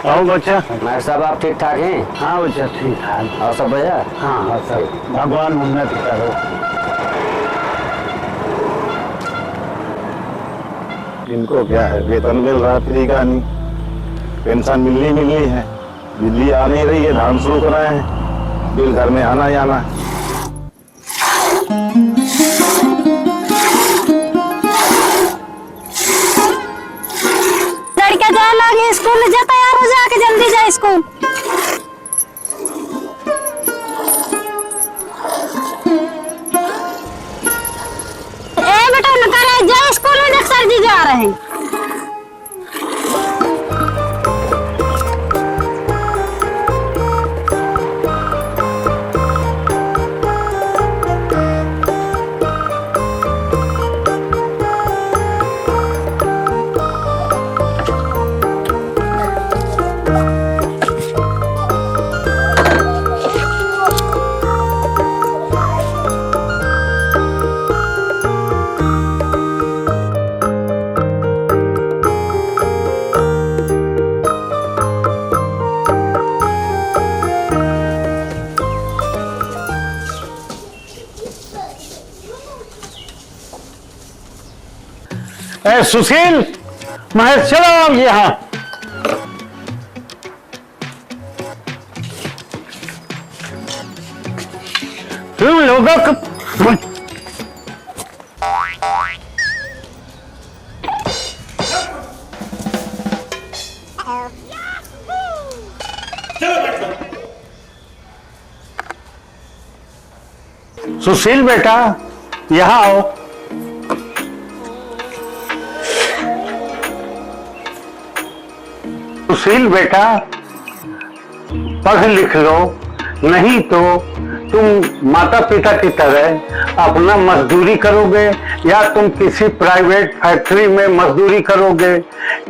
आओ बच्चा। मैं सब आप ठीक ठाक हैं? हाँ बच्चा ठीक ठाक। और सब भैया? हाँ सब भगवान उन्नत करो। इनको क्या है, वेतन मिल रहा फ्री का नहीं, पेंशन मिलनी है, बिजली आ नहीं रही है, धान शुरू कराए हैं, बिल घर में आना ही आना है। लड़का जाए लगे स्कूल, जा तैयार हो जाके जल्दी जा स्कूल। ए बेटा नकारा जा स्कूल में, देख सर जी जा रहे हैं। ए सुशील, महेश चलो आओ यहाँ। तुम लोगों को सुशील बेटा यहाँ आओ। सुशील बेटा पढ़ लिख लो, नहीं तो तुम माता पिता की तरह अपना मजदूरी करोगे या तुम किसी प्राइवेट फैक्ट्री में मजदूरी करोगे।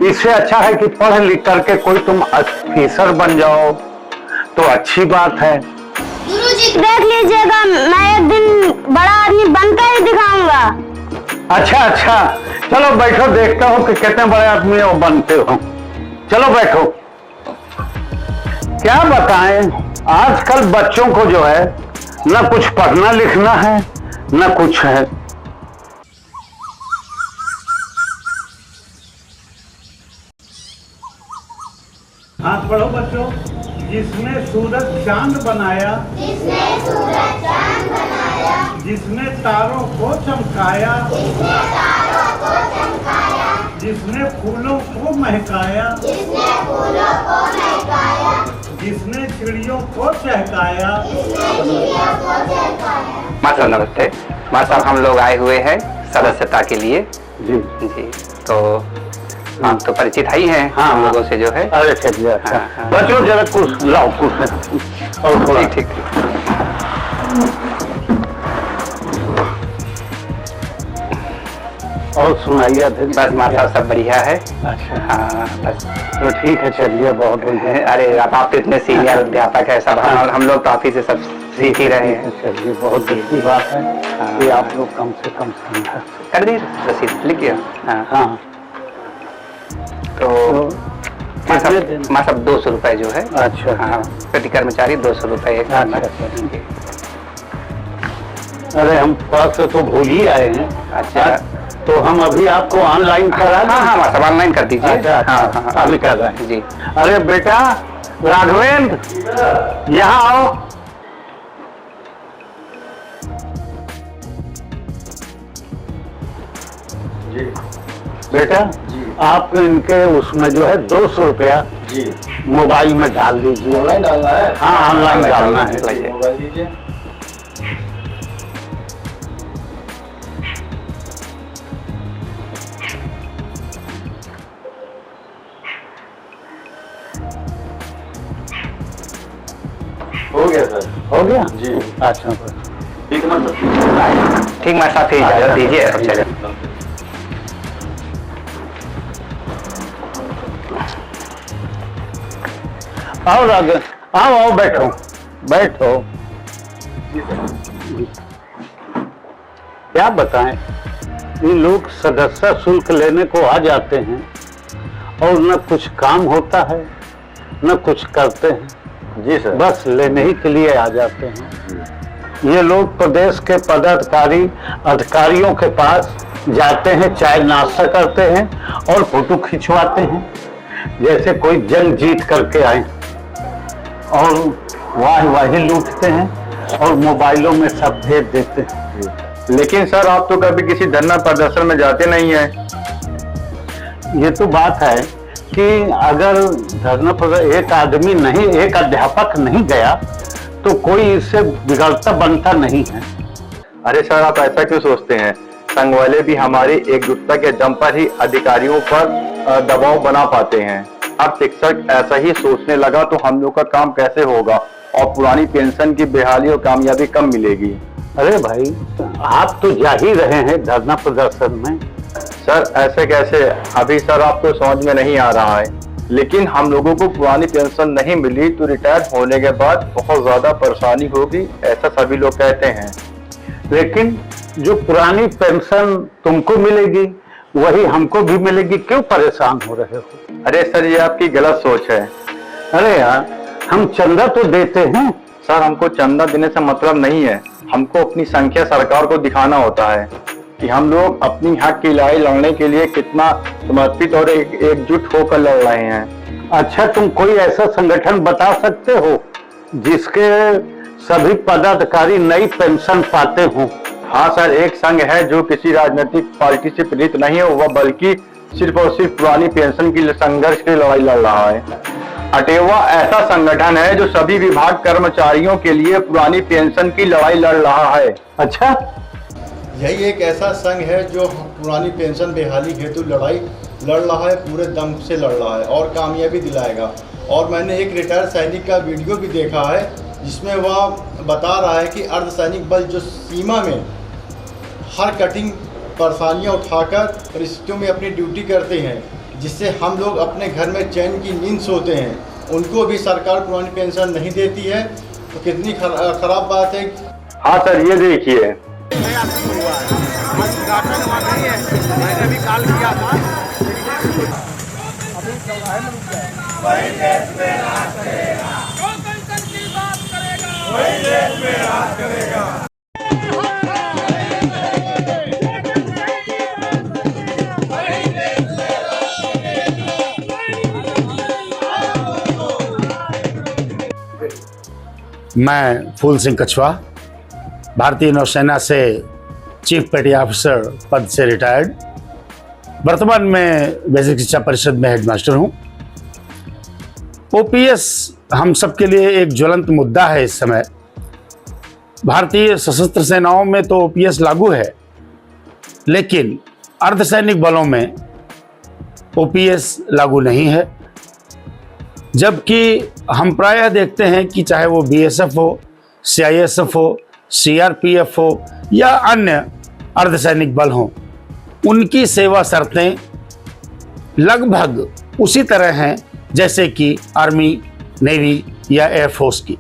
इससे अच्छा है कि पढ़ लिख करके कोई तुम ऑफिसर बन जाओ तो अच्छी बात है। गुरुजी देख लीजिएगा, मैं एक दिन बड़ा आदमी बनकर ही दिखाऊंगा। अच्छा अच्छा, चलो बैठो, देखता हूँ कि कितने बड़े आदमी हो बनते हो। चलो बैठो। क्या बताएं, आजकल बच्चों को जो है न कुछ पढ़ना लिखना है न कुछ है। हाथ बढ़ो बच्चों। जिसने सूरज चांद बनाया, जिसने तारों को चमकाया, जिसने फूलों को महकाया, जिसने चिड़ियों को चहकाया। माँ साहब नमस्ते। माँ साहब हम लोग आए हुए हैं सदस्यता के लिए। जी जी, तो आप तो परिचित ही हैं हम लोगों से जो है। अरे चलिए, अच्छा हाँ। बच्चों जरा कुछ लाओ, कुछ और थोड़ा। ठीक ठीक। और सुनाइए। बस माँ साहब सब बढ़िया है। अच्छा हाँ बस। तो ठीक है, चलिए बहुत बढ़िया। अरे आप तो इतने सीनियर अध्यापक है सब, और हम लोग तो आप ही से सब सीख ही रहे हैं। चलिए बहुत अच्छी बात है कि आप लोग कम से कम समझा। कर दी रसीद लिखिए। हाँ हाँ तो माँ साहब 200 रुपए जो है। अच्छा हाँ, प्रति कर्मचारी 200 रुपए। अरे हम पास से तो भूल ही आए हैं। अच्छा, तो हम अभी आपको ऑनलाइन करा दें। हाँ हाँ माँ साहब ऑनलाइन कर दीजिए। अच्छा हाँ हाँ अभी कर रहे हैं जी। अरे बेटा राघवेंद्र, यहाँ आओ। जी बेटा जी, आप इनके उसमें जो है 200 रुपया जी मोबाइल में डाल दीजिए। ऑनलाइन डालना है? हाँ ऑनलाइन डालना है। मोबाइल दीजिए। हो गया सर। हो गया जी अच्छा ठीक है मतलब। ठीक माँ साहब इजाजत दीजिए। अच्छा आओ राघव, आओ आओ बैठो बैठो। क्या बताएं, ये लोग सदस्य शुल्क लेने को आ जाते हैं और न कुछ काम होता है न कुछ करते हैं। जी सर। बस लेने ही के लिए आ जाते हैं। ये लोग प्रदेश के पदाधिकारी अधिकारियों के पास जाते हैं, चाय नाश्ता करते हैं और फोटो खिंचवाते हैं जैसे कोई जंग जीत करके आए, और वाही लूटते हैं और मोबाइलों में सब भेज देते हैं। लेकिन सर आप तो कभी किसी धरना प्रदर्शन में जाते नहीं हैं। ये तो बात है कि अगर धरना प्रदर्शन एक आदमी नहीं, एक अध्यापक नहीं गया तो कोई इससे बिगड़ता बनता नहीं है। अरे सर आप ऐसा क्यों सोचते हैं? संघ वाले भी हमारी एकजुटता के दम पर ही अधिकारियों पर दबाव बना पाते हैं। अब शिक्षक ऐसा ही सोचने लगा तो हम लोग का काम कैसे होगा और पुरानी पेंशन की बहाली और कामयाबी कब मिलेगी? अरे भाई आप तो जा ही रहे हैं धरना प्रदर्शन में। सर ऐसे कैसे? अभी सर आपको समझ में नहीं आ रहा है, लेकिन हम लोगों को पुरानी पेंशन नहीं मिली तो रिटायर होने के बाद बहुत ज्यादा परेशानी होगी, ऐसा सभी लोग कहते हैं। लेकिन जो पुरानी पेंशन तुमको मिलेगी वही हमको भी मिलेगी, क्यों परेशान हो रहे हो? अरे सर ये आपकी गलत सोच है। अरे यार हम चंदा तो देते हैं। सर हमको चंदा देने से मतलब नहीं है, हमको अपनी संख्या सरकार को दिखाना होता है कि हम लोग अपनी हक की लड़ाई लड़ने के लिए कितना समर्पित और एकजुट होकर लड़ रहे हैं। अच्छा तुम कोई ऐसा संगठन बता सकते हो जिसके सभी पदाधिकारी नई पेंशन पाते हों? हाँ सर, एक संघ है जो किसी राजनीतिक पार्टी से प्रेरित नहीं है, वह बल्कि सिर्फ और सिर्फ पुरानी पेंशन की संघर्ष की लड़ाई लड़ रहा है। अटेवा ऐसा संगठन है जो सभी विभाग कर्मचारियों के लिए पुरानी पेंशन की लड़ाई लड़ रहा है। अच्छा, यही एक ऐसा संघ है जो पुरानी पेंशन बहाली हेतु लड़ाई लड़ रहा है, पूरे दम से लड़ रहा है और कामयाबी दिलाएगा। और मैंने एक रिटायर्ड सैनिक का वीडियो भी देखा है जिसमें वह बता रहा है कि अर्धसैनिक बल जो सीमा में हर कठिन परेशानियां उठाकर परिस्थितियों में अपनी ड्यूटी करते हैं, जिससे हम लोग अपने घर में चैन की नींद सोते हैं, उनको भी सरकार पुरानी पेंशन नहीं देती है, तो कितनी खराब बात है। हाँ सर, ये देखिए मैंने भी कॉल किया था। मैं फूल सिंह कछवा भारतीय नौसेना से चीफ पेटी ऑफिसर पद से रिटायर्ड, वर्तमान में बेसिक शिक्षा परिषद में हेडमास्टर हूँ। ओपीएस हम सबके लिए एक ज्वलंत मुद्दा है इस समय। भारतीय सशस्त्र सेनाओं में तो ओपीएस लागू है, लेकिन अर्धसैनिक बलों में ओपीएस लागू नहीं है। जबकि हम प्रायः देखते हैं कि चाहे वो बीएसएफ हो, सीआईएसएफ हो, सीआरपीएफ हो या अन्य अर्धसैनिक बल हों, उनकी सेवा शर्तें लगभग उसी तरह हैं जैसे कि आर्मी, नेवी या एयरफोर्स की।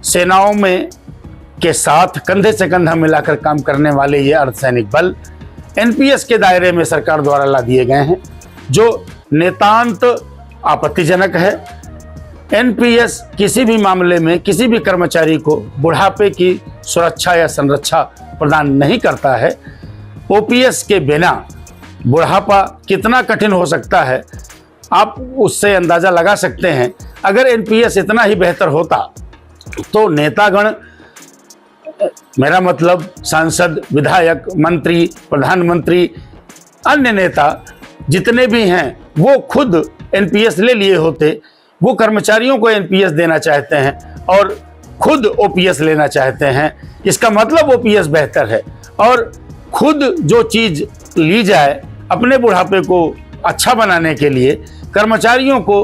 सेनाओं में के साथ कंधे से कंधा मिलाकर काम करने वाले ये अर्धसैनिक बल एनपीएस के दायरे में सरकार द्वारा ला दिए गए हैं, जो नितांत आपत्तिजनक है। एनपीएस किसी भी मामले में किसी भी कर्मचारी को बुढ़ापे की सुरक्षा या संरक्षा प्रदान नहीं करता है। ओपीएस के बिना बुढ़ापा कितना कठिन हो सकता है आप उससे अंदाज़ा लगा सकते हैं। अगर एनपीएस इतना ही बेहतर होता तो नेतागण, मेरा मतलब सांसद, विधायक, मंत्री, प्रधानमंत्री, अन्य नेता जितने भी हैं, वो खुद एनपीएस ले लिए होते। वो कर्मचारियों को एनपीएस देना चाहते हैं और खुद ओपीएस लेना चाहते हैं। इसका मतलब ओपीएस बेहतर है, और खुद जो चीज़ ली जाए अपने बुढ़ापे को अच्छा बनाने के लिए कर्मचारियों को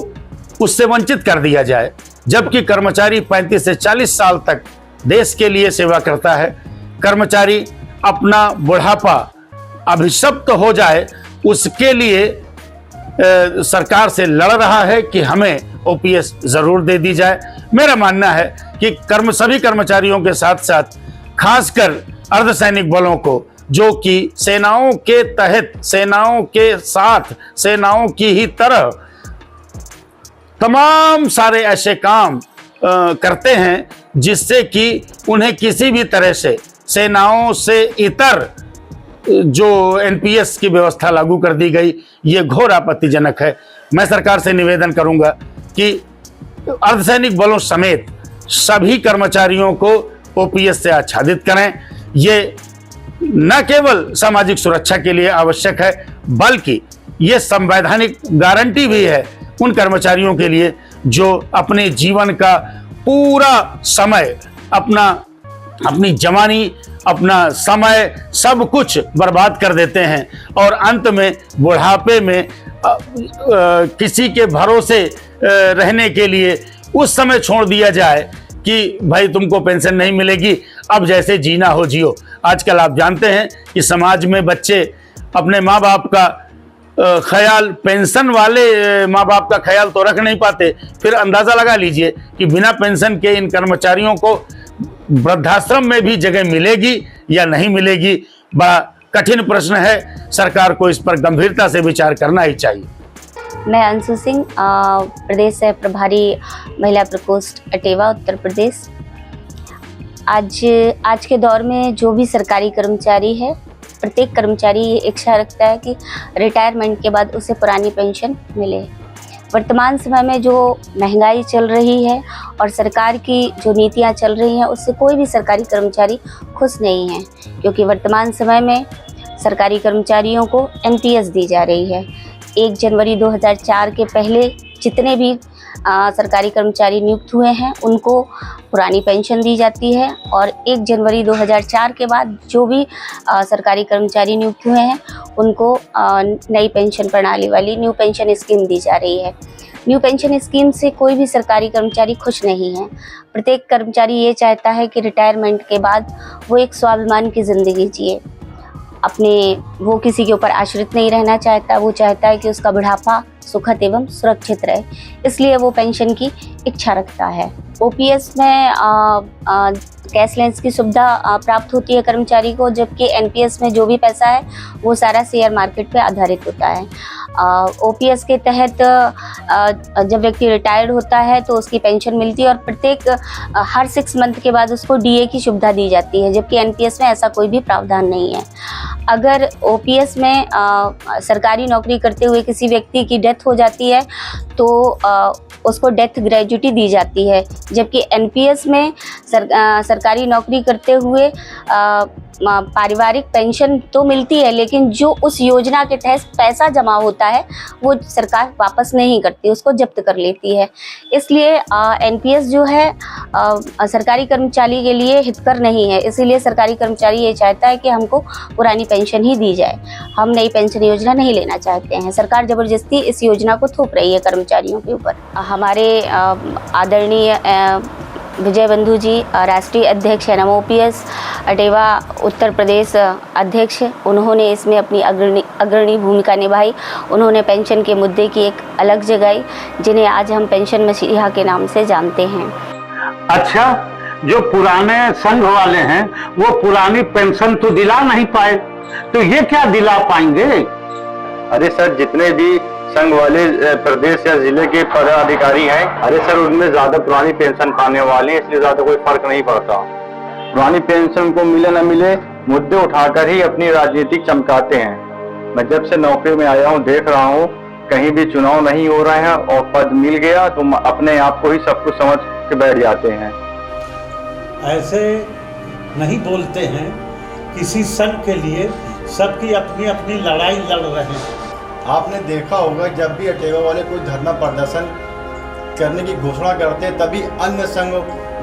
उससे वंचित कर दिया जाए। जबकि कर्मचारी 35 से 40 साल तक देश के लिए सेवा करता है। कर्मचारी अपना बुढ़ापा अभिशप्त हो जाए उसके लिए सरकार से लड़ रहा है कि हमें ओपीएस जरूर दे दी जाए। मेरा मानना है कि सभी कर्मचारियों के साथ साथ खासकर अर्धसैनिक बलों को, जो कि सेनाओं के तहत, सेनाओं के साथ, सेनाओं की ही तरह तमाम सारे ऐसे काम करते हैं जिससे कि उन्हें किसी भी तरह से सेनाओं से इतर जो एनपीएस की व्यवस्था लागू कर दी गई, ये घोर आपत्तिजनक है। मैं सरकार से निवेदन करूंगा कि अर्धसैनिक बलों समेत सभी कर्मचारियों को ओपीएस से आच्छादित करें। ये न केवल सामाजिक सुरक्षा के लिए आवश्यक है, बल्कि ये संवैधानिक गारंटी भी है उन कर्मचारियों के लिए जो अपने जीवन का पूरा समय, अपनी जवानी, अपना समय, सब कुछ बर्बाद कर देते हैं और अंत में बुढ़ापे में किसी के भरोसे रहने के लिए उस समय छोड़ दिया जाए कि भाई तुमको पेंशन नहीं मिलेगी, अब जैसे जीना हो जियो। आजकल आप जानते हैं कि समाज में बच्चे अपने माँ बाप का ख्याल, पेंशन वाले माँ बाप का ख्याल तो रख नहीं पाते, फिर अंदाज़ा लगा लीजिए कि बिना पेंशन के इन कर्मचारियों को वृद्धाश्रम में भी जगह मिलेगी या नहीं मिलेगी। बड़ा कठिन प्रश्न है, सरकार को इस पर गंभीरता से विचार करना ही चाहिए। मैं अंशु सिंह, प्रदेश सह प्रभारी महिला प्रकोष्ठ अटेवा उत्तर प्रदेश। आज के दौर में जो भी सरकारी कर्मचारी है, प्रत्येक कर्मचारी ये इच्छा रखता है कि रिटायरमेंट के बाद उसे पुरानी पेंशन मिले। वर्तमान समय में जो महंगाई चल रही है और सरकार की जो नीतियां चल रही हैं, उससे कोई भी सरकारी कर्मचारी खुश नहीं है, क्योंकि वर्तमान समय में सरकारी कर्मचारियों को एनपीएस दी जा रही है। 1 जनवरी 2004 के पहले जितने भी सरकारी कर्मचारी नियुक्त हुए हैं उनको पुरानी पेंशन दी जाती है, और 1 जनवरी 2004 के बाद जो भी सरकारी कर्मचारी नियुक्त हुए हैं उनको नई पेंशन प्रणाली वाली न्यू पेंशन स्कीम दी जा रही है। न्यू पेंशन स्कीम से कोई भी सरकारी कर्मचारी खुश नहीं है। प्रत्येक कर्मचारी ये चाहता है कि रिटायरमेंट के बाद वो एक स्वाभिमान की ज़िंदगी जिए, वो किसी के ऊपर आश्रित नहीं रहना चाहता। वो चाहता है कि उसका बुढ़ापा सुखद एवं सुरक्षित रहे, इसलिए वो पेंशन की इच्छा रखता है। ओपीएस में कैशलेस की सुविधा प्राप्त होती है कर्मचारी को, जबकि एनपीएस में जो भी पैसा है वो सारा शेयर मार्केट पे आधारित होता है। ओपीएस के तहत जब व्यक्ति रिटायर्ड होता है तो उसकी पेंशन मिलती है, और प्रत्येक हर 6 मंथ के बाद उसको डीए की सुविधा दी जाती है, जबकि एनपीएस में ऐसा कोई भी प्रावधान नहीं है। अगर ओपीएस में सरकारी नौकरी करते हुए किसी व्यक्ति की डेथ हो जाती है तो उसको डेथ ग्रेजुटी दी जाती है, जबकि एनपीएस में सरकारी नौकरी करते हुए पारिवारिक पेंशन तो मिलती है, लेकिन जो उस योजना के तहत पैसा जमा होता है वो सरकार वापस नहीं करती, उसको जब्त कर लेती है। इसलिए एनपीएस जो है सरकारी कर्मचारी के लिए हितकर नहीं है। इसीलिए सरकारी कर्मचारी ये चाहता है कि हमको पुरानी पेंशन ही दी जाए, हम नई पेंशन योजना नहीं लेना चाहते हैं। सरकार ज़बरदस्ती इस योजना को थोप रही है कर्मचारियों के ऊपर। हमारे आदरणीय विजय बंधु जी, राष्ट्रीय अध्यक्ष एनएम ओपीएस अटेवा उत्तर प्रदेश अध्यक्ष, उन्होंने इसमें अपनी अग्रणी भूमिका निभाई। उन्होंने पेंशन के मुद्दे की एक अलग जगाई, जिन्हें आज हम पेंशन मसीहा के नाम से जानते हैं। अच्छा, जो पुराने संघ वाले हैं वो पुरानी पेंशन तो दिला नहीं पाए, तो ये क्या दिला पाएंगे? अरे सर, जितने भी संघ वाले प्रदेश या जिले के पदाधिकारी हैं, अरे सर उनमें ज्यादा पुरानी पेंशन पाने वाले हैं, इसलिए ज्यादा कोई फर्क नहीं पड़ता। पुरानी पेंशन को मिले न मिले, मुद्दे उठाकर ही अपनी राजनीति चमकाते हैं। मैं जब से नौकरी में आया हूँ देख रहा हूँ, कहीं भी चुनाव नहीं हो रहे हैं और पद मिल गया तो अपने आप को ही सब कुछ समझ के बैठ जाते हैं। ऐसे नहीं बोलते हैं। किसी संघ के लिए सबकी अपनी अपनी लड़ाई लड़ रहे हैं। आपने देखा होगा जब भी अटेवा वाले कोई धरना प्रदर्शन करने की घोषणा करते हैं, तभी अन्य संघ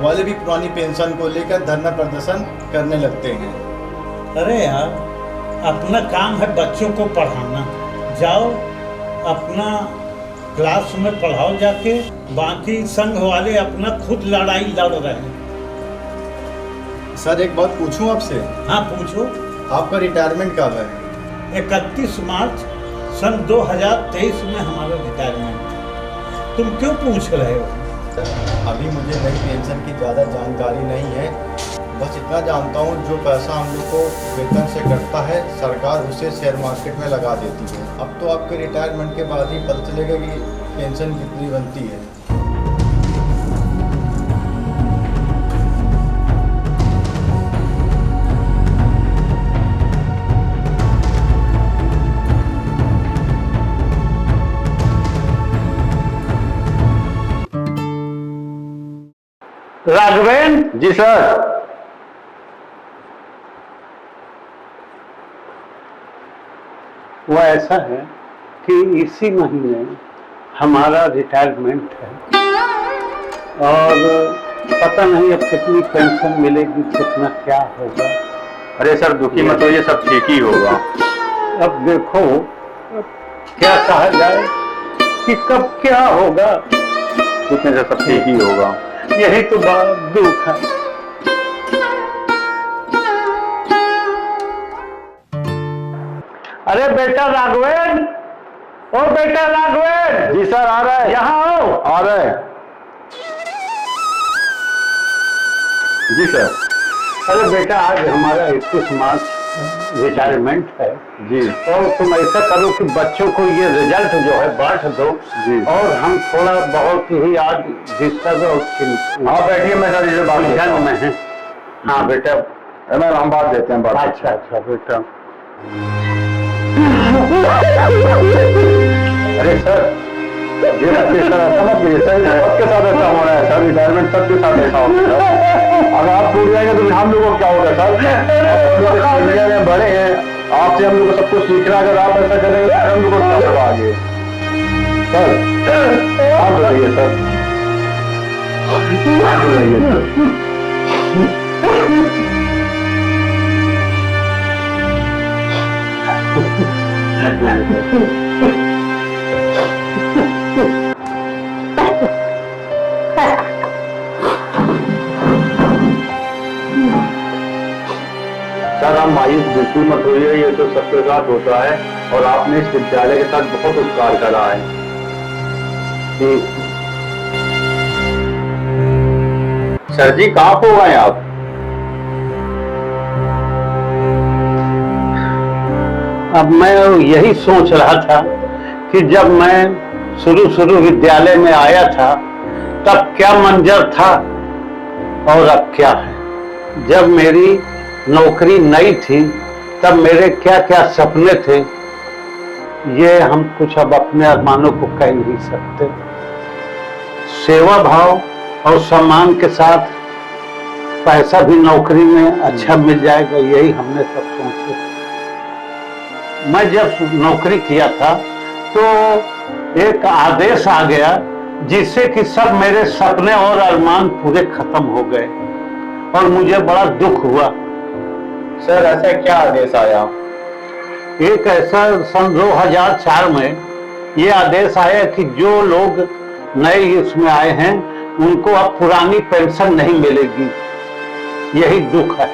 वाले भी पुरानी पेंशन को लेकर धरना प्रदर्शन करने लगते हैं। अरे यार, अपना काम है बच्चों को पढ़ाना, जाओ अपना क्लास में पढ़ाओ जाके, बाकी संघ वाले अपना खुद लड़ाई लड़ रहे हैं। सर एक बात पूछूं आपसे? हाँ पूछो। आपका रिटायरमेंट कब है? 31 मार्च सन 2023 में हमारा रिटायरमेंट। तुम क्यों पूछ रहे हो? अभी मुझे नई पेंशन की ज़्यादा जानकारी नहीं है। बस इतना जानता हूँ, जो पैसा हम लोग को वेतन से कटता है सरकार उसे शेयर मार्केट में लगा देती है। अब तो आपके रिटायरमेंट के बाद ही पता चलेगा कि पेंशन कितनी बनती है। राघवेंद्र जी सर। वो ऐसा है कि इसी महीने हमारा रिटायरमेंट है और पता नहीं अब कितनी पेंशन मिलेगी, कितना क्या होगा। अरे सर दुखी मत होइए, सब ठीक ही होगा। अब देखो क्या कहा जाए कि कब क्या होगा। कुछ नहीं सर, सब ठीक ही होगा। यही तो बात दुख है। अरे बेटा राघवेंद्र, ओ बेटा राघवेंद्र। जी सर, आ रहा है। यहाँ आओ। आ रहा है। जी सर। अरे बेटा आज हमारा 21 मार्च रिटायरमेंट है जी। और तुम ऐसा करो कि बच्चों को ये रिजल्ट जो है बांट दो जी। और हम थोड़ा बहुत ही आज डिस्टर्ब और हाँ बैठिए, मैं सर ये बात उलझन में है। हाँ बेटा, मैं हम बात देते हैं। बात अच्छा अच्छा बेटा। अरे सर ये सर ऐसा मत लीजिए सर, सबके साथ ऐसा हो रहा है सर, रिटायरमेंट सबके साथ ऐसा हो रहा है। अगर आप टूट जाएंगे तो हम लोगों को क्या होगा सर? दुनिया में बड़े हैं, आपसे हम लोग को सब कुछ सीखना। अगर आप ऐसा करेंगे तो हम लोग को क्या होगा आगे? सर आप बताइए सर, आप बताइए सर। सर आप मायूस बिल्कुल मत होइए, ये तो सबके साथ होता है और आपने इस विद्यालय के साथ बहुत उपकार करा है। सर जी कहाँ को गए आप? अब मैं यही सोच रहा था कि जब मैं शुरू विद्यालय में आया था तब क्या मंजर था और अब क्या है। जब मेरी नौकरी नई थी तब मेरे क्या क्या सपने थे, ये हम कुछ अब अपने अरमानों को कह नहीं सकते। सेवा भाव और सम्मान के साथ पैसा भी नौकरी में अच्छा मिल जाएगा, यही हमने सब सोचे। मैं जब नौकरी किया था तो एक आदेश आ गया जिससे कि सब मेरे सपने और अरमान पूरे खत्म हो गए और मुझे बड़ा दुख हुआ। सर ऐसा क्या आदेश आया? एक ऐसा सन 2004 में ये आदेश आया कि जो लोग नए इसमें आए हैं उनको अब पुरानी पेंशन नहीं मिलेगी, यही दुख है।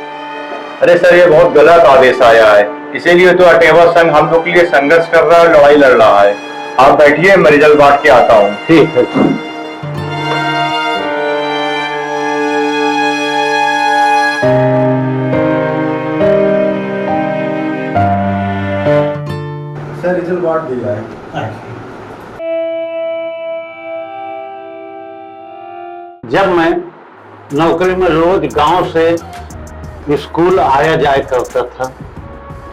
अरे सर ये बहुत गलत आदेश आया है, इसीलिए तो अटेवा संघ हम लोग के लिए संघर्ष कर रहा है, लड़ाई लड़ रहा है। आप बैठिए, मैं रिजल्ट बांट के आता हूँ। ठीक है। सर रिजल्ट बांट दिया है। जब मैं नौकरी में रोज गांव से स्कूल आया जाया करता था।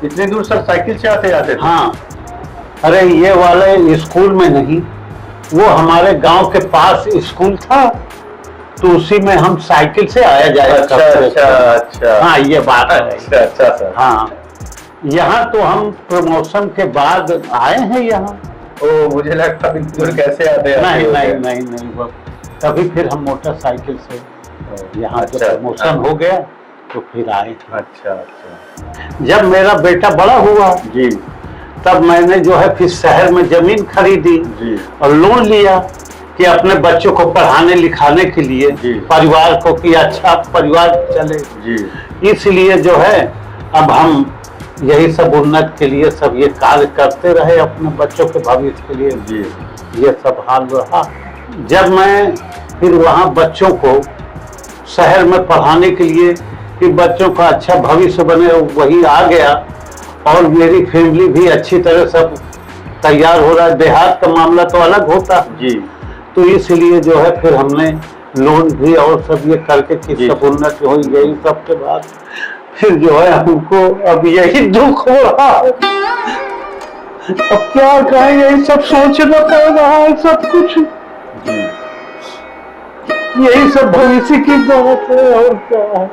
इतनी दूर सर साइकिल से आते जाते थे? हाँ, अरे ये वाले स्कूल में नहीं, वो हमारे गांव के पास स्कूल था तो उसी में हम साइकिल से आया जाया करते थे। अच्छा। हाँ ये बात है। अच्छा सर। हाँ, यहाँ तो हम प्रमोशन के बाद आए हैं यहाँ। ओ मुझे लगता है दूर कैसे आते नहीं वो तभी फिर हम मोटरसाइकिल से यहाँ जब प्रमोशन हो गया तो फिर आए। अच्छा। जब मेरा बेटा बड़ा हुआ जी तब मैंने जो है फिर शहर में जमीन खरीदी जी और लोन लिया कि अपने बच्चों को पढ़ाने लिखाने के लिए, परिवार को कि अच्छा परिवार चले जी। इसलिए जो है अब हम यही सब उन्नत के लिए सब ये कार्य करते रहे अपने बच्चों के भविष्य के लिए जी। ये सब हाल रहा। जब मैं फिर वहाँ बच्चों को शहर में पढ़ाने के लिए कि बच्चों का अच्छा भविष्य बने, वही आ गया। और मेरी फैमिली भी अच्छी तरह सब तैयार हो रहा है। देहात का मामला तो अलग होता जी तो इसलिए जो है फिर हमने लोन भी और सब ये करके कि जी। सब उन्नति हो गई। सबके बाद फिर जो है हमको अब यही दुख हो रहा है। अब क्या कहें, यही सब सोचना पड़ रहा है सब कुछ। यही सब भविष्य की बात है और क्या है।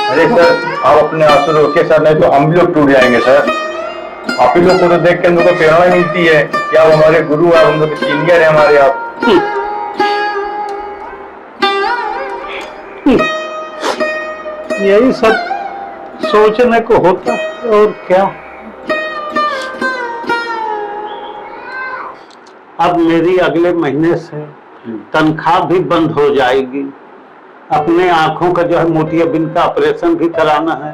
अरे सर आप अपने आंसू रोके सर, नहीं तो हम भी लोग टूट जाएंगे सर। आप ही लोग को तो देख के हम लोग को प्रेरणा मिलती है कि आप हमारे गुरु हैं, हम लोग के सीनियर है हमारे आप। यही सब सोचने को होता है और क्या। अब मेरी अगले महीने से तनख्वाह भी बंद हो जाएगी। अपने आंखों का जो है मोतियाबिंद का ऑपरेशन भी कराना है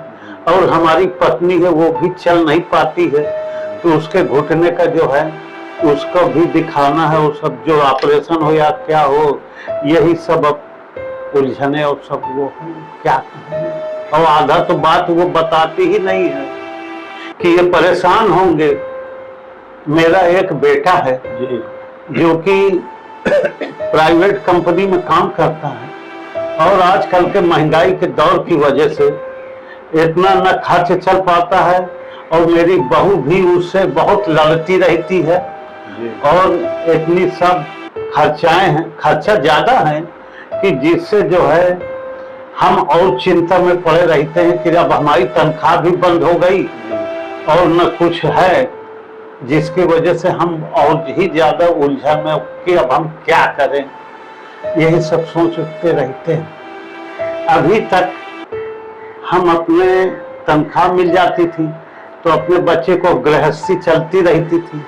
और हमारी पत्नी है वो भी चल नहीं पाती है, तो उसके घुटने का जो है उसको भी दिखाना है। वो सब जो ऑपरेशन हो या क्या हो, यही सब अब उलझने और सब वो क्या कहें। और आधा तो बात वो बताती ही नहीं है कि ये परेशान होंगे। मेरा एक बेटा है जो कि प्राइवेट कंपनी में काम करता है और आजकल के महंगाई के दौर की वजह से इतना न खर्च चल पाता है और मेरी बहू भी उससे बहुत लड़ती रहती है और इतनी सब खर्चाएं हैं, खर्चा ज्यादा है कि जिससे जो है हम और चिंता में पड़े रहते हैं कि अब हमारी तनख्वाह भी बंद हो गई और न कुछ है, जिसकी वजह से हम और ही ज्यादा उलझन में कि अब हम क्या करें। यही सब सोचते रहते हैं। अभी तक हम अपने तनख्वाह मिल जाती थी तो अपने बच्चे को गृहस्थी चलती रहती थी।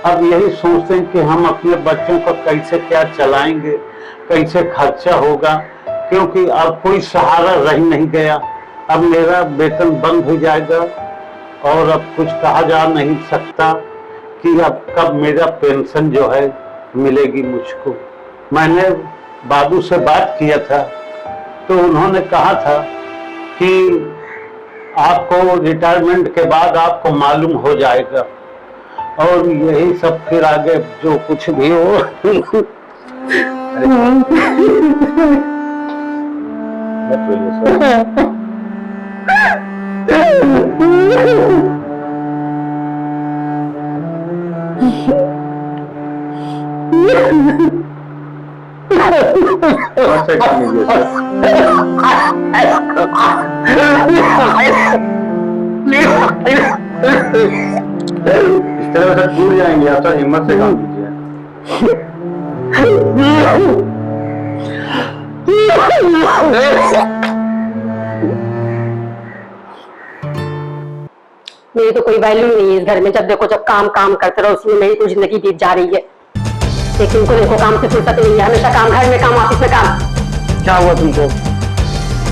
अब यही सोचते हैं कि हम अपने बच्चों को कैसे क्या चलाएंगे, कैसे खर्चा होगा, क्योंकि अब कोई सहारा रह नहीं गया। अब मेरा वेतन बंद हो जाएगा और अब कुछ कहा जा नहीं सकता कि अब कब मेरा पेंशन जो है मिलेगी मुझको। मैंने बाबू से बात किया था तो उन्होंने कहा था कि आपको रिटायरमेंट के बाद आपको मालूम हो जाएगा और यही सब फिर आगे जो कुछ भी हो। इस तरह से टूट जाएंगे आप सर, हिम्मत से काम कीजिए। मेरी तो कोई वैल्यू नहीं है इस घर में। जब देखो जब काम काम करते रहो, उसमें मेरी तो जिंदगी बीत जा रही है। लेकिन उनको देखो काम से फुर्सत नहीं है, हमेशा काम, घर में काम, ऑफिस में काम। क्या हुआ तुमको?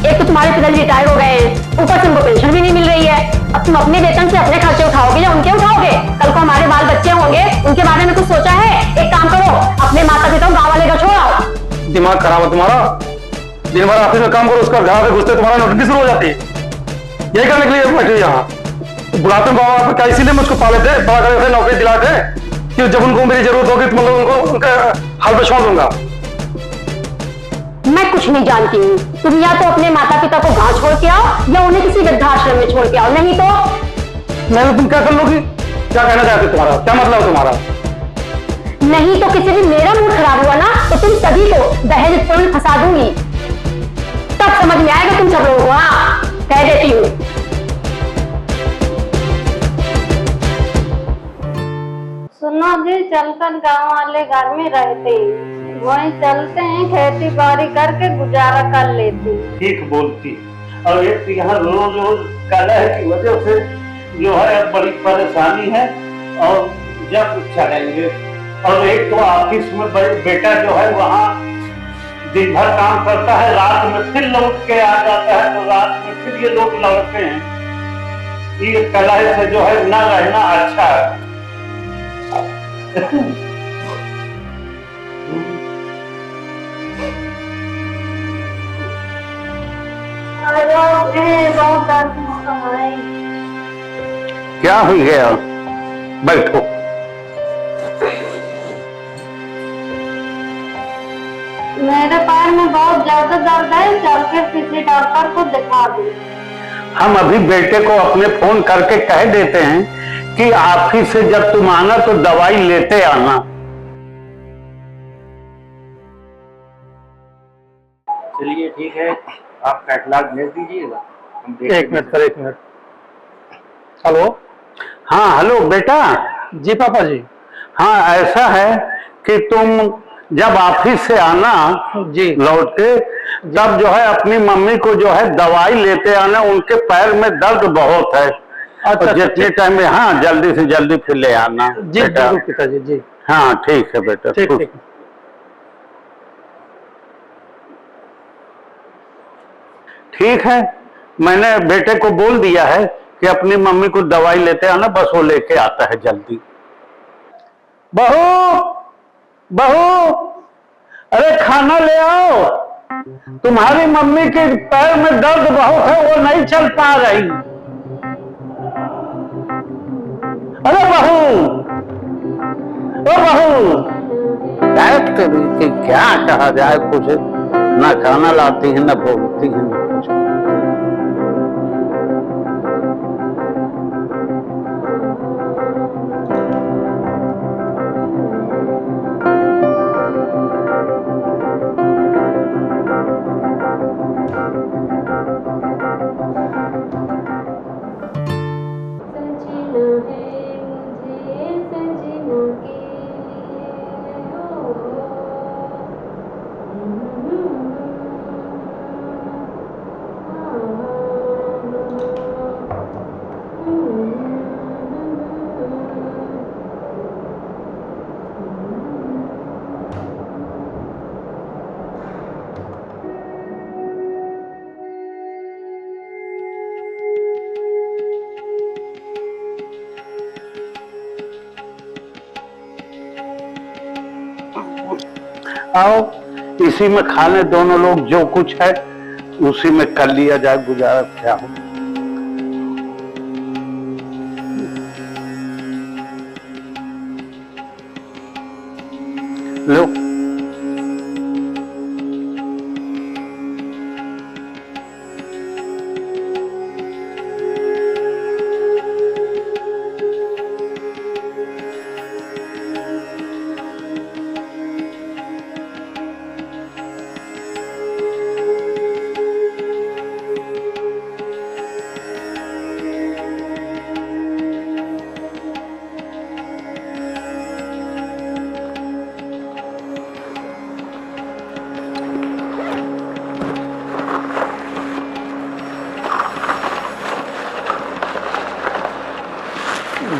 एक तो तुम्हारे पिताजी रिटायर हो गए हैं, ऊपर से उनको पेंशन भी नहीं मिल रही है। अब तुम अपने वेतन से अपने खर्चे उठाओगे या उनके उठाओगे? कल को हमारे बाल बच्चे होंगे, उनके बारे में कुछ सोचा है? एक काम करो, अपने माता पिता गाँव वाले घर छोड़ो। दिमाग खराब है तुम्हारा। दिन भर ऑफिस में काम करो, उसका घर पे घुसते तुम्हारा नौटंकी शुरू हो जाती है। यही करने के लिए बैठे यहाँ बुलाते बाबा क्या इसीलिए मुझको पाले थे, बड़ा करके नौकरी दिलाते कि जब उनको मेरी जरूरत होगी तो मतलब उनको उनके हाल पे छोड़ दूंगा। मैं कुछ नहीं जानती हूँ। तुम या तो अपने माता पिता को गांव छोड़ के आओ या उन्हें किसी वृद्धाश्रम में छोड़ के आओ, नहीं तो नहीं। तुम क्या कर लोगी? क्या कहना चाहते हो? तुम्हारा क्या मतलब है तुम्हारा? नहीं तो किसी दिन मेरा मूड खराब हुआ ना तो तुम सभी को दहेज उत्पन्न में फंसा दूंगी, तब समझ में आएगा तुम सब लोगों को। हाँ, कह देती हूँ। सुनो जी, चलकर गांव वाले घर में रहते हैं, वहीं चलते हैं, खेती बाड़ी करके गुजारा कर लेते हैं। ठीक बोलती। और एक यहाँ रोज रोज कलह की वजह से जो है बड़ी परेशानी है और जब चलेंगे। और एक तो ऑफिस में बेटा जो है वहाँ दिन भर काम करता है, रात में फिर लौट के आ जाता है, तो रात में फिर ये लोग लौटते हैं। ये कलह से जो है न रहना अच्छा है। आ जाओ मुझे बहुत दर्द होता है। क्या हो गया? बैठो। मेरे पैर में बहुत ज्यादा दर्द है, चल के किसी डॉक्टर को दिखा दो। हम अभी बेटे को अपने फोन करके कह देते हैं कि ऑफिस से जब तुम आना तो दवाई लेते आना। चलिए ठीक है, आप कैटलॉग भेज दीजिएगा। एक मिनट सर, एक मिनट। हेलो। हाँ हेलो बेटा। जी पापा जी। हाँ ऐसा है कि तुम जब ऑफिस से आना जी लौट के, तब जो है अपनी मम्मी को जो है दवाई लेते आना, उनके पैर में दर्द बहुत है। अच्छा, जितने टाइम में, हाँ जल्दी से जल्दी फिर ले आना जी बेटा। जरूर पिताजी जी। हाँ ठीक है बेटा। ठीक ठीक। ठीक है, मैंने बेटे को बोल दिया है कि अपनी मम्मी को दवाई लेते आना, बस वो लेके आता है जल्दी। बहू बहू, अरे खाना ले आओ, तुम्हारी मम्मी के पैर में दर्द बहुत है, वो नहीं चल पा रही। अरे बहू, ओ बहू, क्या कहा जाए, कुछ ना खाना लाती है, ना बोलती है, ना कुछ। आओ, इसी में खाने दोनों लोग, जो कुछ है उसी में कर लिया जाए, गुजारा क्या हो। लो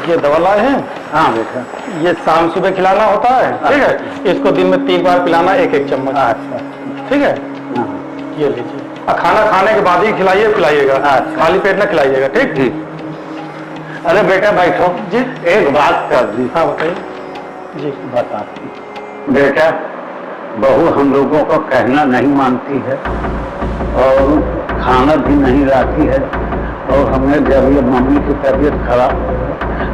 ये दवा लाए हैं। हाँ बेटा, ये शाम सुबह खिलाना होता है, ठीक है। इसको दिन में 3 बार पिलाना, 1-1 चम्मच। अच्छा ठीक है, ये लीजिए। और खाना खाने के बाद ही खिलाइए पिलाइएगा, खाली पेट ना खिलाइएगा, ठीक। ठीक। अरे बेटा बैठो जी, एक बात कर दी। हाँ बताइए जी। बताती बेटा, बहू हम लोगों को कहना नहीं मानती है और खाना भी नहीं लाती है, और हमें जब ये मम्मी की तबीयत खराब हो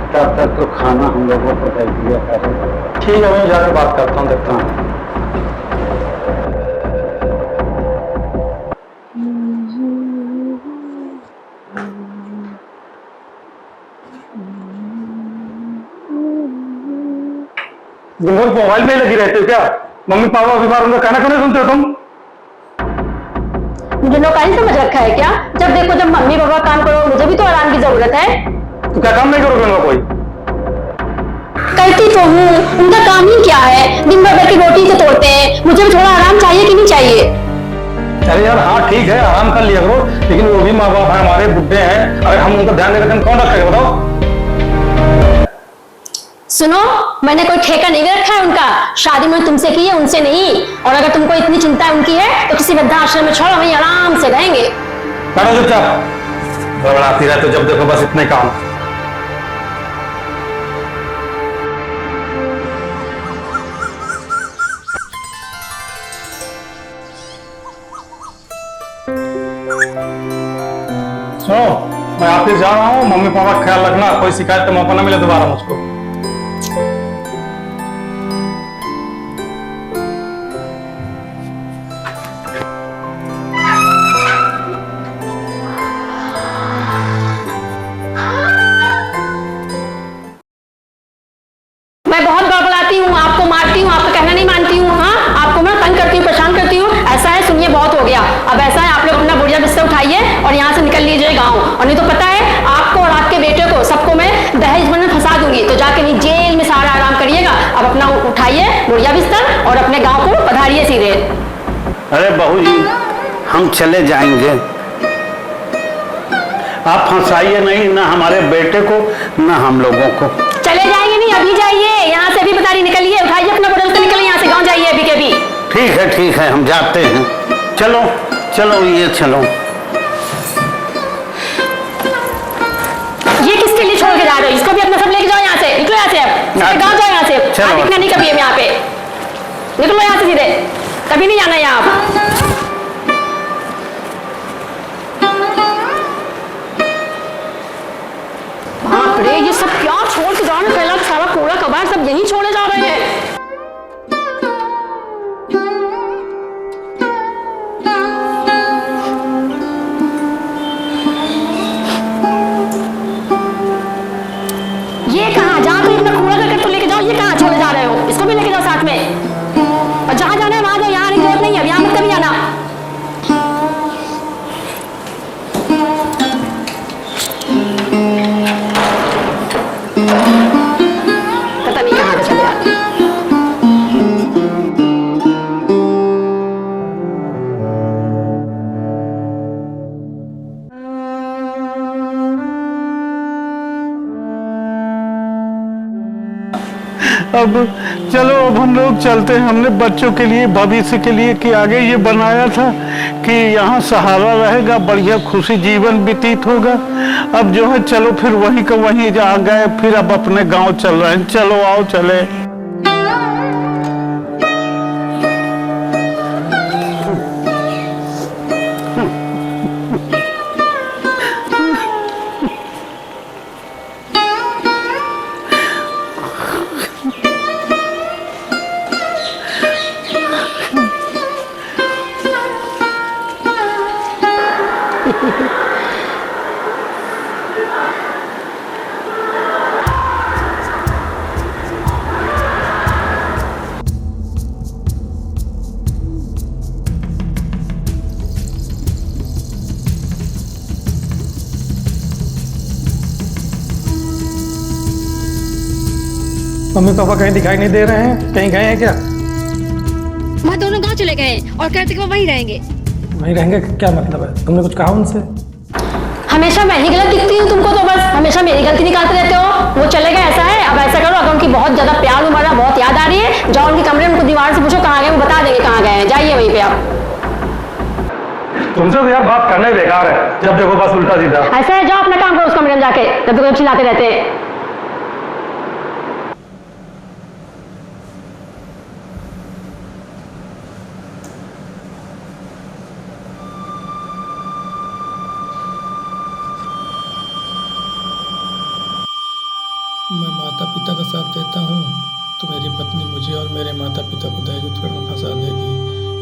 तब तक तो खाना हम लोगों को दे दिया करें। ठीक है, मैं जाकर बात करता हूँ, देखता हूँ। दिन भर मोबाइल में ही लगी रहती हो क्या? मम्मी पापा बीमार, उनका कहना क्यों नहीं सुनते हो तुम? मुझे नौकरी समझ रखा है क्या? जब देखो जब मम्मी पापा काम करो, मुझे भी तो आराम की जरूरत है। तो क्या काम नहीं करोगे उनका कोई? करती तो हूँ, उनका काम ही क्या है, दिन भर बैठ के रोटी से तोड़ते हैं। मुझे भी थोड़ा आराम चाहिए कि नहीं चाहिए? अरे यार हाँ ठीक है, आराम कर लिया करो, लेकिन वो भी माँ बाप है, हमारे बुढ़े हैं, अगर हम उनका ध्यान नहीं रखें कौन रखेगा बताओ? सुनो, मैंने कोई ठेका नहीं रखा है उनका, शादी मैंने तुमसे की है, उनसे नहीं। और अगर तुमको इतनी चिंता उनकी है तो किसी वृद्धाश्रम में छोड़ो, वहीं आराम से रहेंगे। बैठो चुपचाप, बड़बड़ाती रहते जब देखो बस इतने काम। ऑफिस जा रहा हूँ, मम्मी पापा का ख्याल रखना, कोई शिकायत का मौका ना मिले दोबारा मुझको। मैं बहुत बड़बड़ाती हूँ, आपको मारती हूँ, आपका कहना नहीं मानती हूँ। हाँ, आपको मैं तंग करती हूँ, परेशान करती हूँ। ऐसा है, सुनिए बहुत हो गया। अब ऐसा है, आप लोग अपना बुढ़िया बिस्तर उठाइए और यहाँ से निकल लीजिए गाँव। और नहीं तो पता है आपको और आपके बेटे को सबको मैं दहेज में फंसा दूंगी, तो जाके नहीं जेल में सारा आराम करिएगा। अब अपना उठाइए बुढ़िया बिस्तर और अपने गाँव को पधारिए सीधे। अरे बहू जी, हम चले जाएंगे, आप फंसाइए नहीं ना हमारे बेटे को ना हम लोगों को। चले जाएंगे नहीं, अभी जाइए यहाँ से, अभी पधारी निकलिए, उठाइए अपना बुढ़िया बिस्तर, निकलिए यहाँ से, गाँव जाइए अभी के अभी। ठीक है, हम जाते हैं। चलो चलो, ये चलो। ये किसके लिए छोड़ के जा रहे हो? इसको भी अपना सब लेके जाओ यहाँ से, निकलो यहाँ से, अब गाँव जाओ यहाँ से। आज इतना नहीं कभी यहाँ पे, निकलो यहाँ से सीधे, कभी नहीं जाना यहाँ आप। बाप रे, ये सब क्या छोड़ के जा रहे हैं? पहला सारा कूड़ा कबाड़ सब यहीं छोड़े जा रहे हैं। ये कहाँ, जहाँ तो इतना कूड़ा करके तो लेके जाओ, ये कहाँ छोड़े जा रहे हो? इसको भी लेके जाओ साथ में, और जहाँ जाना है वहां जाओ, यहाँ जरूरत नहीं है, अब यहाँ मत कभी जाना। पता नहीं कहाँ चले जाते। अब चलो, अब हम लोग चलते हैं। हमने बच्चों के लिए, भविष्य के लिए कि आगे ये बनाया था कि यहाँ सहारा रहेगा, बढ़िया खुशी जीवन व्यतीत होगा। अब जो है चलो फिर वहीं का वहीं जा गए, फिर अब अपने गांव चल रहे हैं। चलो आओ चले। मम्मी पापा कहीं दिखाई नहीं दे रहे हैं, कहीं गए हैं क्या? वहाँ दोनों गांव चले गए और कार्तिक वो वहीं रहेंगे। वहीं रहेंगे क्या मतलब है? तुमने कुछ कहा उनसे? हमेशा मैं ही गलत दिखती हूँ तुमको, तो बस हमेशा मेरी गलती निकालते रहते हो। वो चले गए, ऐसा है। अब ऐसा करो, अगर उनकी बहुत ज्यादा प्यार उमड़ा, बहुत याद आ रही है, जाओ उनके कमरे में, उनको दीवार से पूछो कहाँ गए, वो बता देंगे कहाँ गए हैं। जाइए वहीं पे आप। तुमसे तो यार बात करना ही बेकार है, जब देखो बस उल्टा सीधा। ऐसा है, जाओ अपना काम करो उस कमरे में जाके, जब देखो चिल्लाते रहते हैं। मैं माता पिता का साथ देता हूँ तो मेरी पत्नी मुझे और मेरे माता पिता को दहेज उत्तोलन में फंसा देगी,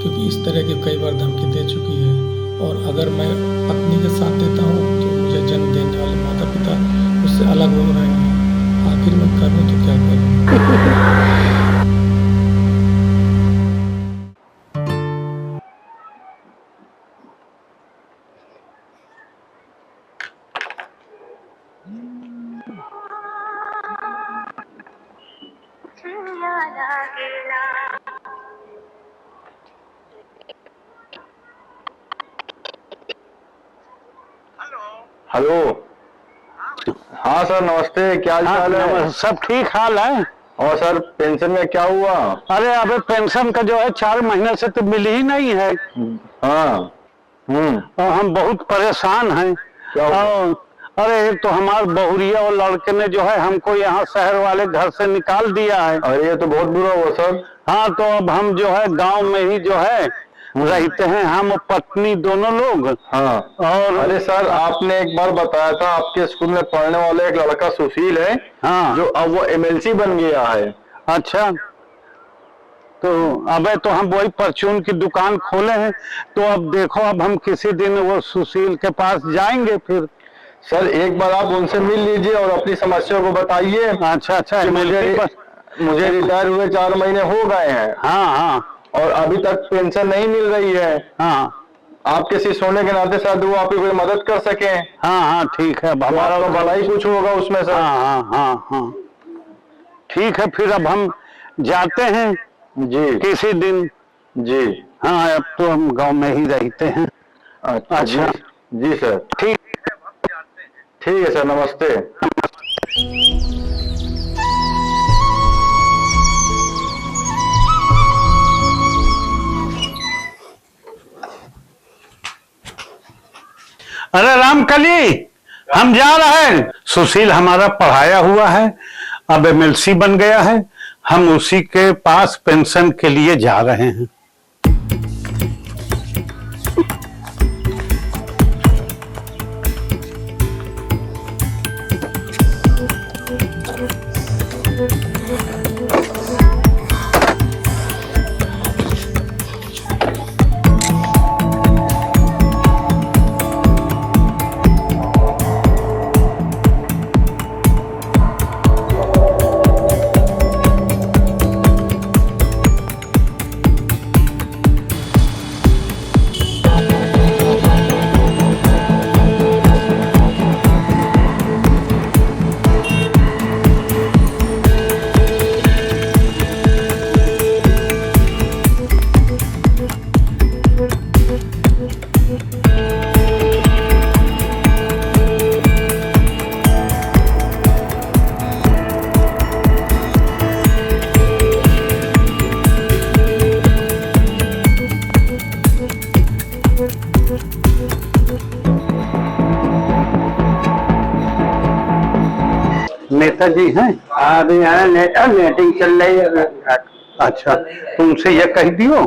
क्योंकि इस तरह की कई बार धमकी दे चुकी है। और अगर मैं पत्नी के साथ देता हूँ तो मुझे जन्म देने वाले माता पिता उससे अलग हो रहे हैं। आखिर मैं करूँ तो क्या करूँ? हेलो। हाँ सर नमस्ते, क्या हाल है? सब ठीक हाल है। और सर पेंशन में क्या हुआ? अरे अबे पेंशन का जो है 4 महीने से तो मिल ही नहीं है। हाँ। और हम बहुत परेशान हैं। अरे एक तो हमारे बहुरिया और लड़के ने जो है हमको यहाँ शहर वाले घर से निकाल दिया है। अरे ये तो बहुत बुरा हुआ सर। हाँ, तो अब हम जो है गांव में ही जो है रहते हैं, हम पत्नी दोनों लोग। हाँ। और अरे सर, आपने एक बार बताया था आपके स्कूल में पढ़ने वाले एक लड़का सुशील है, हाँ, जो अब वो एमएलसी बन गया है। अच्छा, तो अबे तो हम वही परचून की दुकान खोले हैं, तो अब देखो, अब हम किसी दिन वो सुशील के पास जाएंगे फिर। सर एक बार आप उनसे मिल लीजिए और अपनी समस्या को बताइए। अच्छा अच्छा, कि मुझे रिटायर हुए 4 महीने हो गए हैं। हाँ हाँ, और अभी तक पेंशन नहीं मिल रही है। हाँ, आपके शिष्य होने के नाते शायद वो आपकी कोई मदद कर सके। हाँ हाँ, ठीक है, हमारा तो भला ही कुछ होगा उसमें सर। हाँ हाँ हाँ हाँ, ठीक है, फिर अब हम जाते हैं जी किसी दिन। जी। हाँ, अब तो हम गांव में ही रहते हैं। अच्छा जी सर, ठीक ठीक है सर, नमस्ते। अरे रामकली, हम जा रहे हैं। सुशील हमारा पढ़ाया हुआ है, अब एमएलसी बन गया है, हम उसी के पास पेंशन के लिए जा रहे हैं। नेताजी हैं? अभी यहाँ मीटिंग चल रही है। अच्छा, तुमसे ये कह दियो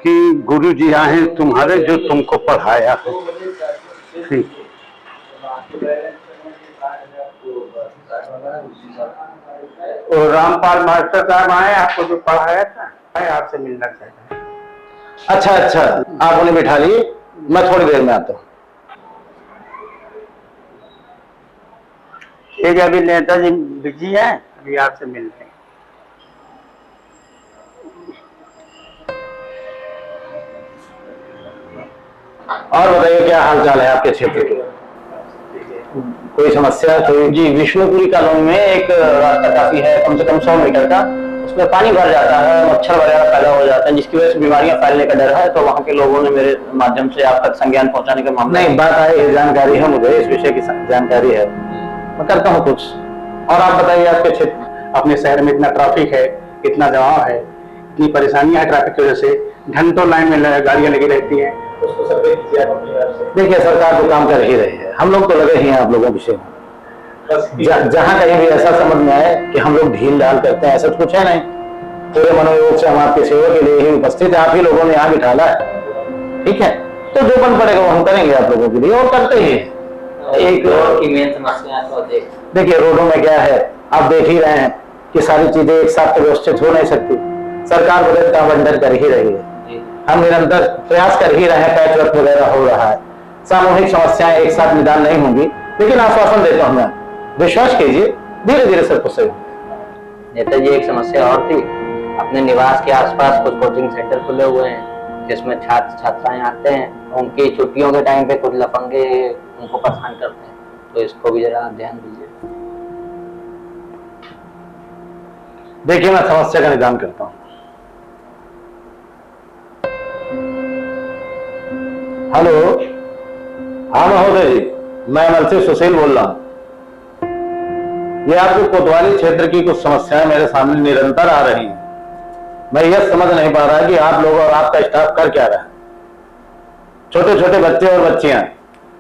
कि गुरुजी आए हैं तुम्हारे, जो तुमको पढ़ाया है। ठीक। और रामपाल मास्टर साहब आए, आपको जो पढ़ाया था, आपसे मिलना चाहते हैं। अच्छा अच्छा, आप उन्हें बिठा लिए, मैं थोड़ी देर में आता हूँ। ठीक है, अभी नेताजी बिजी है, अभी आपसे मिलते हैं। और बताइए क्या हाल चाल है आपके क्षेत्र के? कोई समस्या? तो जी, विष्णुपुरी कॉलोनी में एक रास्ता काफी है, कम से कम 100 मीटर का, उसमें पानी भर जाता है, मच्छर वगैरह पैदा हो जाता है, जिसकी वजह से बीमारियां फैलने का डर है। तो वहाँ के लोगों ने मेरे माध्यम से आप तक संज्ञान पहुंचाने का मामला। नहीं, बात है, जानकारी है मुझे, इस विषय की जानकारी है, मैं करता हूँ कुछ। और आप बताइए आपके क्षेत्र? अपने शहर में इतना ट्रैफिक है, इतना जमाव है, इतनी परेशानियां है ट्रैफिक की वजह से, घंटों लाइन में गाड़ियां लगी रहती हैं। देखिए, सरकार तो काम कर ही रही है, हम लोग तो लगे ही हैं आप लोगों के विषय में। जहाँ कहीं भी ऐसा समझ में आए कि हम लोग ढील ढाल करते हैं, ऐसा कुछ है नहीं। पूरे मनोयोग से हम आपकी सेवा के लिए ही उपस्थित है, आप ही लोगों ने यहाँ बिठाला है, ठीक है? तो जो बन पड़ेगा वो हम करेंगे आप लोगों के लिए, और करते ही। एक रोड की मेन समस्या देखिए, रोडों में क्या है, आप देख ही रहे हैं कि सारी चीजें एक साथ व्यवस्थित हो नहीं सकती। सरकार बजट का आवंटन कर ही रही है, हम निरंतर प्रयास कर ही रहे हैं, पैच वर्क वगैरह हो रहा है। सामूहिक समस्याएं एक साथ निदान नहीं होंगी, लेकिन आश्वासन देता हूं मैं, विश्वास कीजिए, धीरे धीरे सब कुछ सही। नेताजी, एक समस्या और थी, अपने निवास के आसपास कुछ कोचिंग सेंटर खुले हुए हैं, जिसमें छात्र छात्राएं आते हैं, उनकी छुट्टियों के टाइम पे कुछ लफंगे उनको परेशान करते हैं, तो इसको भी जरा ध्यान दीजिए। देखिए, मैं समस्या का निदान करता हूं। हेलो, हाँ महोदय जी, मैं अमल से सुशील बोल रहा हूँ। ये आपके कोतवाली क्षेत्र की कुछ समस्याएं मेरे सामने निरंतर आ रही हैं। मैं यह समझ नहीं पा रहा कि आप लोग और आपका स्टाफ कर क्या रहा है। छोटे छोटे बच्चे और बच्चियां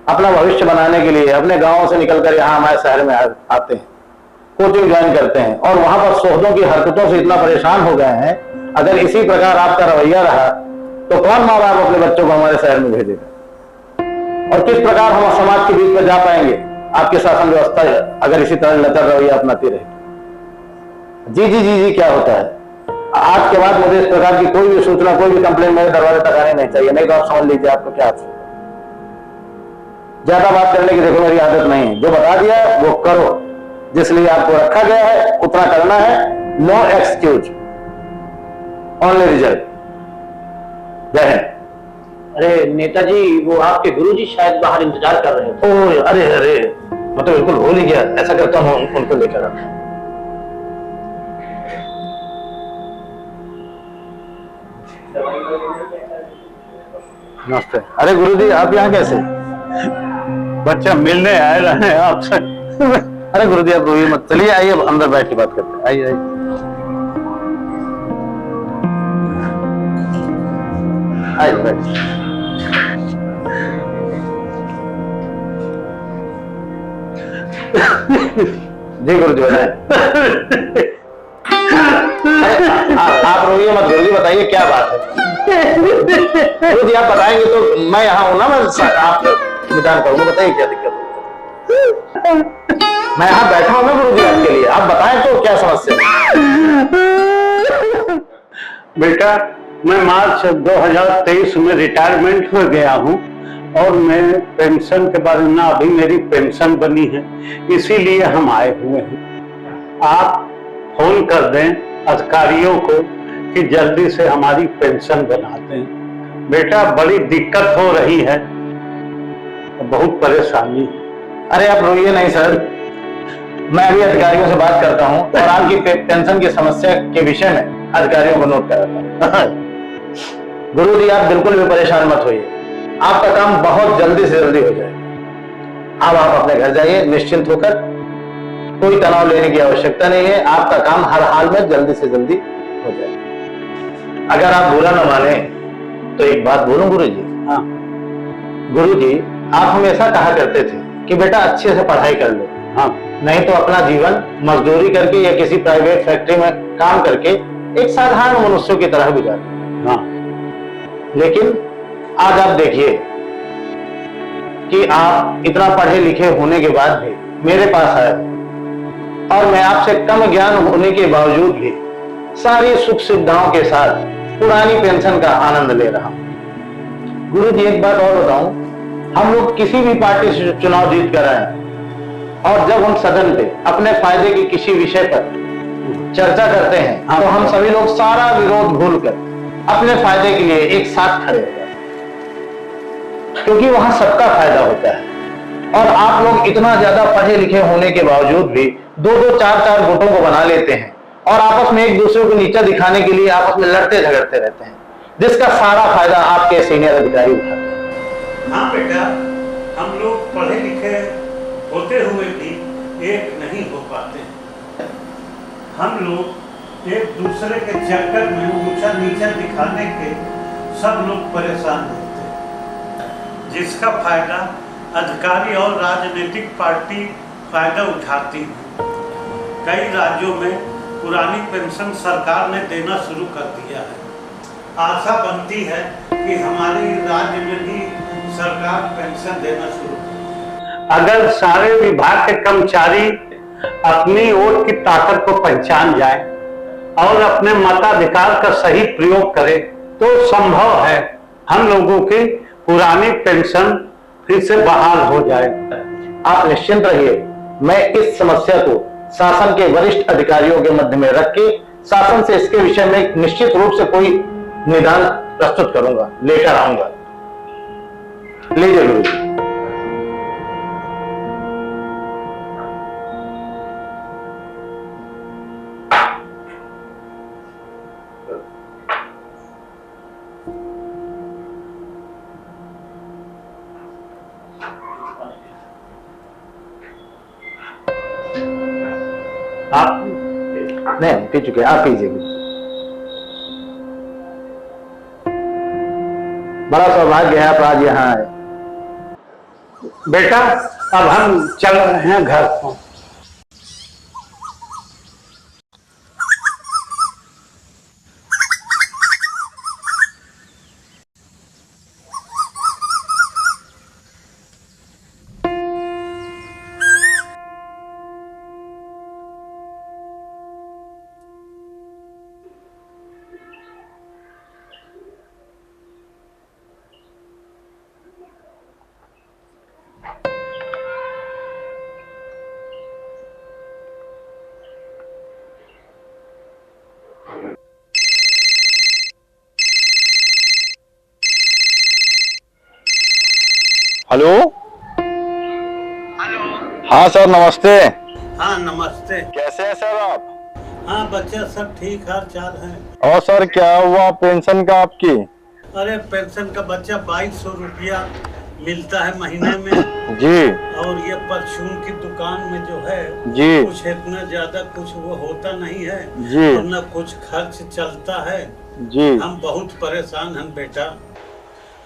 अपना भविष्य बनाने के लिए अपने गांवों से निकलकर यहाँ हमारे शहर में आते हैं, कोचिंग ज्वाइन करते हैं, और वहां पर शोधों की हरकतों से इतना परेशान हो गए हैं। अगर इसी प्रकार आपका रवैया रहा तो कौन माँ बाप अपने बच्चों को हमारे शहर में भेजेगा? और किस प्रकार हम समाज के बीच में जा पाएंगे आपकी शासन व्यवस्था अगर इसी तरह लचर रवैया अपनाती रहे? जी जी जी जी क्या होता है? आज के बाद मुझे इस प्रकार की कोई भी सूचना, कोई भी कंप्लेंट मेरे दरवाजे तक आनी नहीं चाहिए, नहीं तो आप समझ लीजिए आपको क्या आपसे ज्यादा बात करने की देखो मेरी आदत नहीं है। जो बता दिया वो करो, जिसलिए आपको रखा गया है उतना करना है। No excuse, only result. जय हिंद। अरे नेताजी, वो आपके गुरुजी शायद बाहर इंतजार कर रहे थे। ओ अरे अरे, मैं तो बिल्कुल भूल ही गया। ऐसा करता हूँ उनको लेकर आता। नमस्ते। अरे गुरुजी, आप यहाँ कैसे? बच्चा मिलने आए रहे हैं आपसे। अरे गुरुजी आप रोइए मत, चलिए आइए अब अंदर बैठ के बात करते हैं। आइए आइए आइए बैठ। जी गुरुजी बताएं। आप रोइए मत गुरुजी, बताइए क्या बात है। गुरुजी आप बताएंगे तो मैं यहाँ हूँ ना, मैं आप निदान करूंगा। बताइए क्या दिक्कत है? मैं यहाँ बैठा हूँ ना गुरुजी आपके लिए, आप बताएं तो क्या समस्या है? बेटा, मैं मार्च 2023 में रिटायरमेंट हो गया हूँ और मैं पेंशन के बारे में, अभी मेरी पेंशन बनी है, इसीलिए हम आए हुए हैं। आप फोन कर दें अधिकारियों को कि जल्दी से हमारी पेंशन बना दें। बेटा बड़ी दिक्कत हो रही है, बहुत परेशानी है। अरे आप रोइए नहीं सर, मैं अभी अधिकारियों से बात करता हूँ और आपकी पेंशन की समस्या के विषय में अधिकारियों को नोट कराता हूँ। गुरुजी आप बिल्कुल भी परेशान मत होइए, आपका काम बहुत जल्दी से जल्दी हो जाएगा। अब आप अपने घर जाइए निश्चिंत होकर, कोई तनाव लेने की आवश्यकता नहीं है। आपका काम हर हाल में जल्दी से जल्दी हो जाएगा। अगर आप बुरा न माने तो एक बात बोलूं गुरुजी। हाँ गुरुजी, आप हमेशा कहा करते थे कि बेटा अच्छे से पढ़ाई कर लो, हाँ, नहीं तो अपना जीवन मजदूरी करके या किसी प्राइवेट फैक्ट्री में काम करके एक साधारण मनुष्यों की तरह गुजारो। हाँ। लेकिन आज आप देखिए कि आप इतना पढ़े लिखे होने के बाद भी मेरे पास आए और मैं आपसे कम ज्ञान होने के बावजूद भी सारी सुख सुविधाओं के साथ पुरानी पेंशन का आनंद ले रहा हूं। गुरुजी एक बात और बताऊं, हम लोग किसी भी पार्टी से चुनाव जीत कर आए और जब हम सदन पे अपने फायदे के किसी विषय पर चर्चा करते हैं तो हम सभी लोग सारा विरोध भूलकर अपने फायदे के लिए एक साथ खड़े हो जाते हैं, क्योंकि वहां सबका फायदा होता है। और आप लोग इतना ज्यादा पढ़े लिखे होने के बावजूद भी दो दो चार चार गुटों को बना लेते हैं और आपस में एक दूसरे को नीचा दिखाने के लिए आपस में लड़ते झगड़ते रहते हैं, जिसका सारा फायदा आपके सीनियर अधिकारी उठाते हैं। हाँ बेटा, हम लोग पढ़े लिखे होते हुए भी एक नहीं हो पाते। हम लोग एक दूसरे के चक्कर में ऊंचा नीचा दिखाने के सब लोग परेशान होते हैं, जिसका फायदा अधिकारी और राजनीतिक पार्टी फायदा उठाती है। कई राज्यों में पुरानी पेंशन सरकार ने देना शुरू कर दिया है। आशा बनती है कि हमारे राज्य में भी सरकार पेंशन देना शुरू करे। अगर सारे विभाग के कर्मचारी अपनी वोट की ताकत को पहचान जाए और अपने मताधिकार का सही प्रयोग करें तो संभव है हम लोगों की पुरानी पेंशन फिर से बहाल हो जाए। आप निश्चिंत रहिए, मैं इस समस्या को शासन के वरिष्ठ अधिकारियों के मध्य में रख के शासन से इसके विषय में निश्चित रूप से कोई निदान प्रस्तुत करूंगा, लेकर आऊंगा। लीजिए गुरु। आप नहीं पी चुके, आप पीजिए। बड़ा सौभाग्य है आप आज यहाँ आए। बेटा अब हम चल रहे हैं घर को। हेलो। हाँ सर नमस्ते। हाँ नमस्ते। कैसे हैं सर आप? हाँ बच्चा सब ठीक हाल चाल है। और सर क्या हुआ पेंशन का आपकी? अरे पेंशन का बच्चा 2200 रुपया मिलता है महीने में जी। और ये परचून की दुकान में जो है जी कुछ इतना ज्यादा कुछ वो होता नहीं है जी और न कुछ खर्च चलता है जी। हम बहुत परेशान हैं बेटा।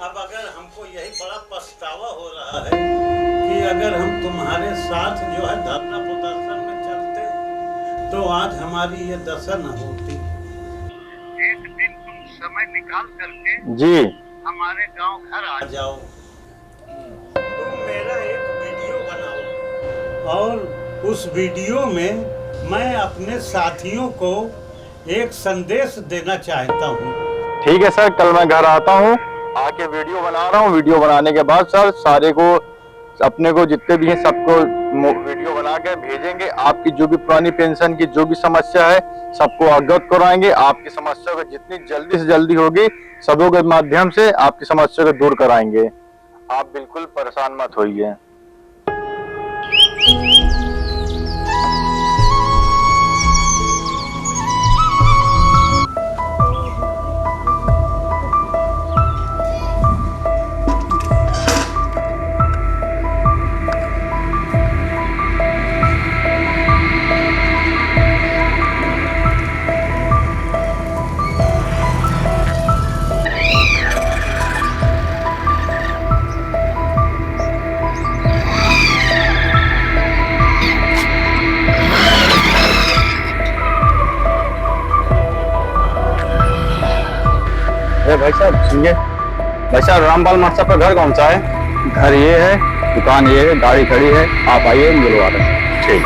अब अगर हमको यही बड़ा पछतावा हो रहा है कि अगर हम तुम्हारे साथ जो है धरना प्रदर्शन में चलते तो आज हमारी ये दशा न होती। एक दिन तुम समय निकाल करके जी हमारे गांव घर आ जाओ, तुम मेरा एक वीडियो बनाओ और उस वीडियो में मैं अपने साथियों को एक संदेश देना चाहता हूँ। ठीक है सर, कल मैं घर आता हूँ, आके वीडियो बना रहा हूँ। वीडियो बनाने के बाद सर सारे को अपने को जितने भी हैं सबको वीडियो बना के भेजेंगे। आपकी जो भी पुरानी पेंशन की जो भी समस्या है सबको अवगत कराएंगे। आपकी समस्या को जितनी जल्दी से जल्दी होगी सबों के माध्यम से आपकी समस्या को दूर कराएंगे। आप बिल्कुल परेशान मत होइए। भाई साहब सुनिए, भाई साहब रामपाल मास्टर का घर कौन सा है? घर ये है, दुकान ये है, गाड़ी खड़ी है, आप आइए मिलवा रहे हैं। ठीक।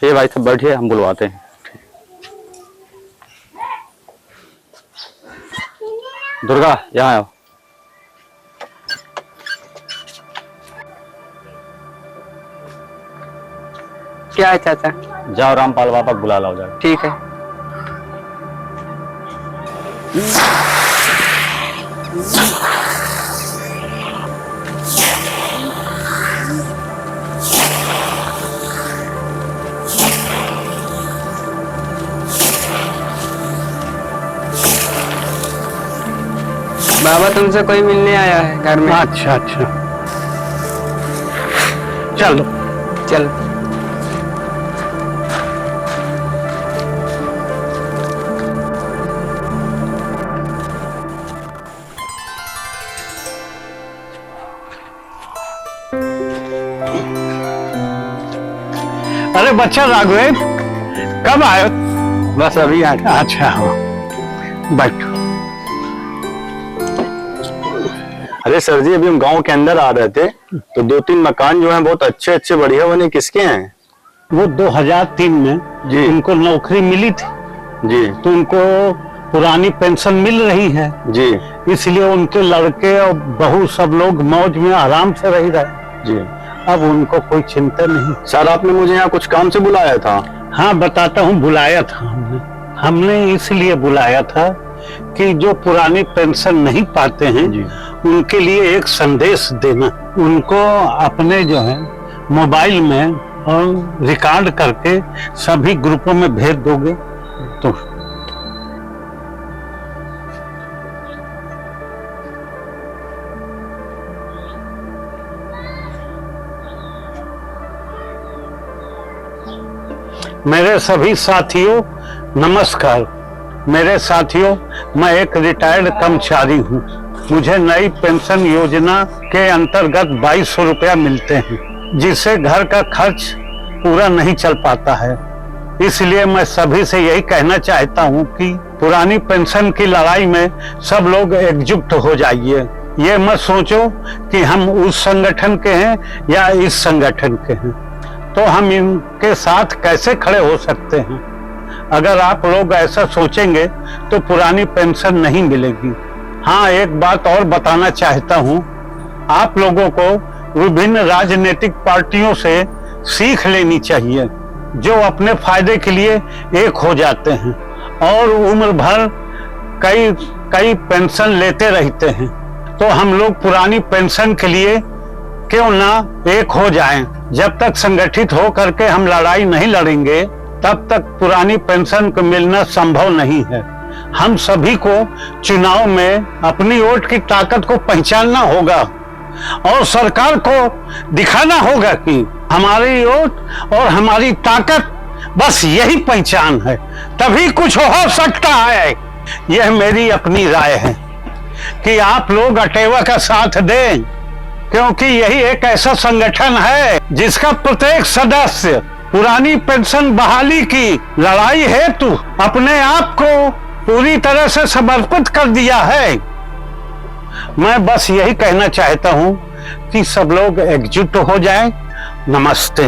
ये भाई साहब बैठिए, हम बुलवाते हैं। दुर्गा यहाँ आओ। क्या है चाचा? जाओ रामपाल बाबा बुला लाओ जाओ। ठीक है। बाबा तुमसे कोई मिलने आया है घर में। अच्छा अच्छा, चलो चल। अरे बच्चा राघवेंद्र कब आए? बस अभी आया। अच्छा हाँ बैठो। अरे सर जी अभी हम गांव के अंदर आ रहे थे तो 2-3 मकान जो हैं बहुत अच्छे अच्छे बढ़िया बने। किसके हैं? वो 2003 में जी इनको नौकरी मिली थी जी, तो उनको पुरानी पेंशन मिल रही है जी, इसलिए उनके लड़के और बहू सब लोग मौज में आराम से रह रहे जी। अब उनको कोई चिंता नहीं। सर आपने मुझे यहाँ कुछ काम से बुलाया था? हाँ बताता हूँ, बुलाया था हमने इसलिए बुलाया था कि जो पुरानी पेंशन नहीं पाते हैं उनके लिए एक संदेश देना। उनको अपने जो है मोबाइल में और रिकॉर्ड करके सभी ग्रुपों में भेज दोगे तो मेरे सभी साथियों नमस्कार। मेरे साथियों, मैं एक रिटायर्ड कर्मचारी हूँ। मुझे नई पेंशन योजना के अंतर्गत 2200 रुपया मिलते हैं, जिससे घर का खर्च पूरा नहीं चल पाता है। इसलिए मैं सभी से यही कहना चाहता हूँ कि पुरानी पेंशन की लड़ाई में सब लोग एकजुट हो जाइए। ये मत सोचो कि हम उस संगठन के हैं या इस संगठन के हैं, तो हम इनके साथ कैसे खड़े हो सकते हैं। अगर आप लोग ऐसा सोचेंगे तो पुरानी पेंशन नहीं मिलेगी। हाँ एक बात और बताना चाहता हूँ आप लोगों को विभिन्न राजनीतिक पार्टियों से सीख लेनी चाहिए, जो अपने फायदे के लिए एक हो जाते हैं और उम्र भर कई पेंशन लेते रहते हैं। तो हम लोग पुरानी पेंशन के लिए क्यों ना एक हो जाएं। जब तक संगठित हो करके हम लड़ाई नहीं लड़ेंगे तब तक पुरानी पेंशन को मिलना संभव नहीं है। हम सभी को चुनाव में अपनी वोट की ताकत को पहचानना होगा और सरकार को दिखाना होगा कि हमारी वोट और हमारी ताकत बस यही पहचान है, तभी कुछ हो सकता है। यह मेरी अपनी राय है कि आप लोग अटेवा का साथ दें, क्योंकि यही एक ऐसा संगठन है जिसका प्रत्येक सदस्य पुरानी पेंशन बहाली की लड़ाई हेतु अपने आप को पूरी तरह से समर्पित कर दिया है। मैं बस यही कहना चाहता हूं कि सब लोग एकजुट हो जाएं। नमस्ते।